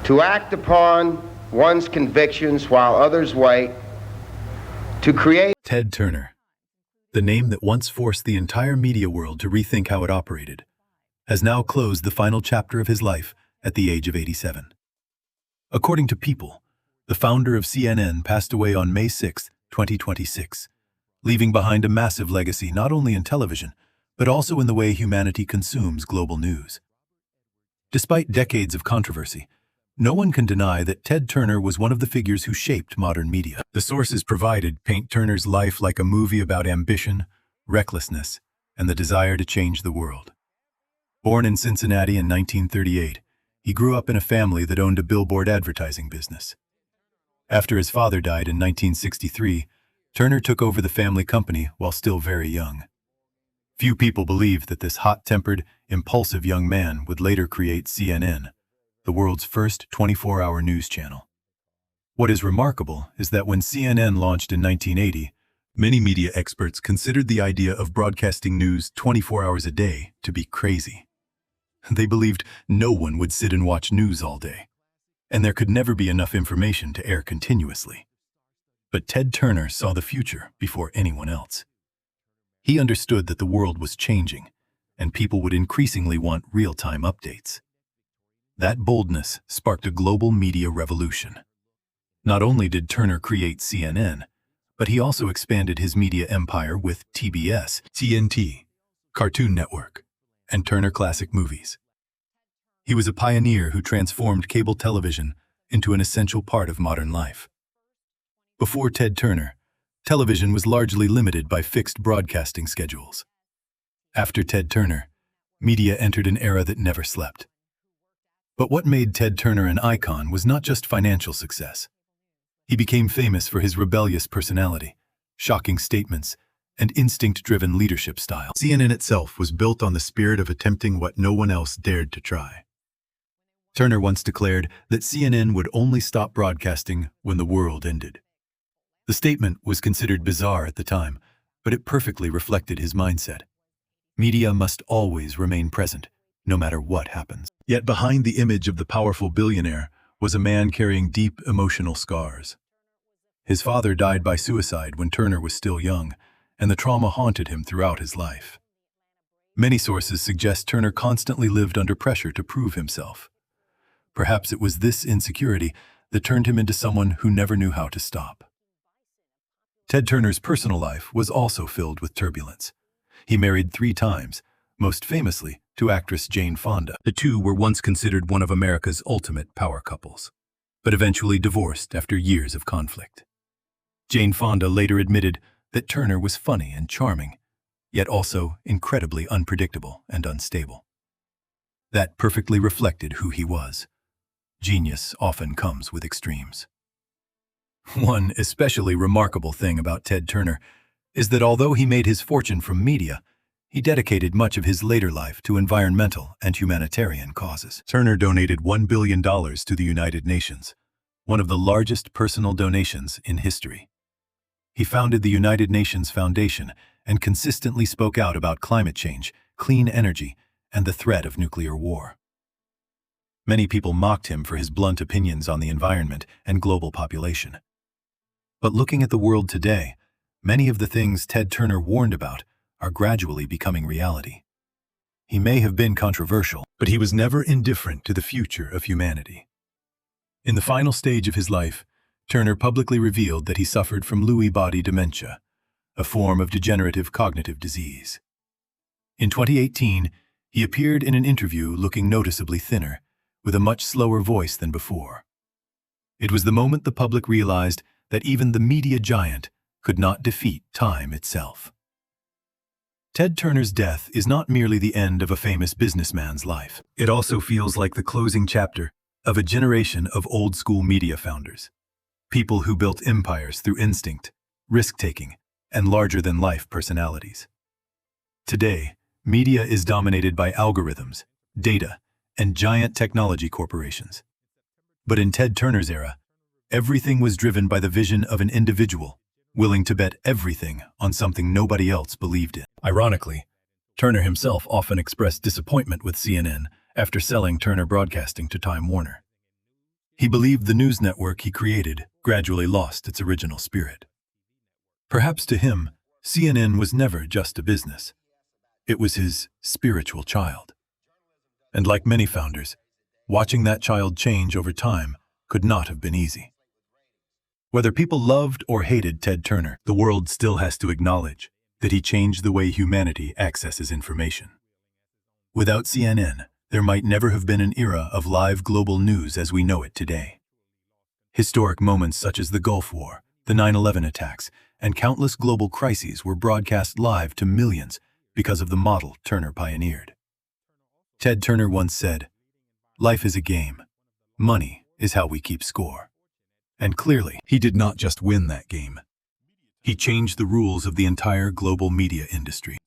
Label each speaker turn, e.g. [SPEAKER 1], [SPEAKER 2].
[SPEAKER 1] to act upon one's convictions while others wait, to create.
[SPEAKER 2] Ted Turner, the name that once forced the entire media world to rethink how it operated, has now closed the final chapter of his life at the age of 87. According to People, the founder of CNN passed away on May 6, 2026, leaving behind a massive legacy not only in television, but also in the way humanity consumes global news. Despite decades of controversy, no one can deny that Ted Turner was one of the figures who shaped modern media. The sources provided paint Turner's life like a movie about ambition, recklessness, and the desire to change the world. Born in Cincinnati in 1938, he grew up in a family that owned a billboard advertising business. After his father died in 1963, Turner took over the family company while still very young. Few people believed that this hot-tempered, impulsive young man would later create CNN, the world's first 24-hour news channel. What is remarkable is that when CNN launched in 1980, many media experts considered the idea of broadcasting news 24 hours a day to be crazy. They believed no one would sit and watch news all day, and there could never be enough information to air continuously. But Ted Turner saw the future before anyone else. He understood that the world was changing, and people would increasingly want real-time updates. That boldness sparked a global media revolution. Not only did Turner create CNN, but he also expanded his media empire with TBS, TNT, Cartoon Network, and Turner Classic Movies. He was a pioneer who transformed cable television into an essential part of modern life. Before Ted Turner, television was largely limited by fixed broadcasting schedules. After Ted Turner, media entered an era that never slept. But what made Ted Turner an icon was not just financial success. He became famous for his rebellious personality, shocking statements, and instinct-driven leadership style. CNN itself was built on the spirit of attempting what no one else dared to try. Turner once declared that CNN would only stop broadcasting when the world ended. The statement was considered bizarre at the time, but it perfectly reflected his mindset. Media must always remain present, no matter what happens. Yet behind the image of the powerful billionaire was a man carrying deep emotional scars. His father died by suicide when Turner was still young, and the trauma haunted him throughout his life. Many sources suggest Turner constantly lived under pressure to prove himself. Perhaps it was this insecurity that turned him into someone who never knew how to stop. Ted Turner's personal life was also filled with turbulence. He married 3 times, most famously to actress Jane Fonda. The two were once considered one of America's ultimate power couples, but eventually divorced after years of conflict. Jane Fonda later admitted that Turner was funny and charming, yet also incredibly unpredictable and unstable. That perfectly reflected who he was. Genius often comes with extremes. One especially remarkable thing about Ted Turner is that although he made his fortune from media, he dedicated much of his later life to environmental and humanitarian causes. Turner donated $1 billion to the United Nations, one of the largest personal donations in history. He founded the United Nations Foundation and consistently spoke out about climate change, clean energy, and the threat of nuclear war. Many people mocked him for his blunt opinions on the environment and global population. But looking at the world today, many of the things Ted Turner warned about are gradually becoming reality. He may have been controversial, but he was never indifferent to the future of humanity. In the final stage of his life, Turner publicly revealed that he suffered from Lewy body dementia, a form of degenerative cognitive disease. In 2018, he appeared in an interview looking noticeably thinner, with a much slower voice than before. It was the moment the public realized that even the media giant could not defeat time itself. Ted Turner's death is not merely the end of a famous businessman's life. It also feels like the closing chapter of a generation of old-school media founders. People who built empires through instinct, risk-taking, and larger-than-life personalities. Today, media is dominated by algorithms, data, and giant technology corporations. But in Ted Turner's era, everything was driven by the vision of an individual, willing to bet everything on something nobody else believed in. Ironically, Turner himself often expressed disappointment with CNN after selling Turner Broadcasting to Time Warner. He believed the news network he created gradually lost its original spirit. Perhaps to him, CNN was never just a business. It was his spiritual child. And like many founders, watching that child change over time could not have been easy. Whether people loved or hated Ted Turner, the world still has to acknowledge that he changed the way humanity accesses information. Without CNN, there might never have been an era of live global news as we know it today. Historic moments such as the Gulf War, the 9/11 attacks, and countless global crises were broadcast live to millions because of the model Turner pioneered. Ted Turner once said, "Life is a game. Money is how we keep score." And clearly, he did not just win that game. He changed the rules of the entire global media industry.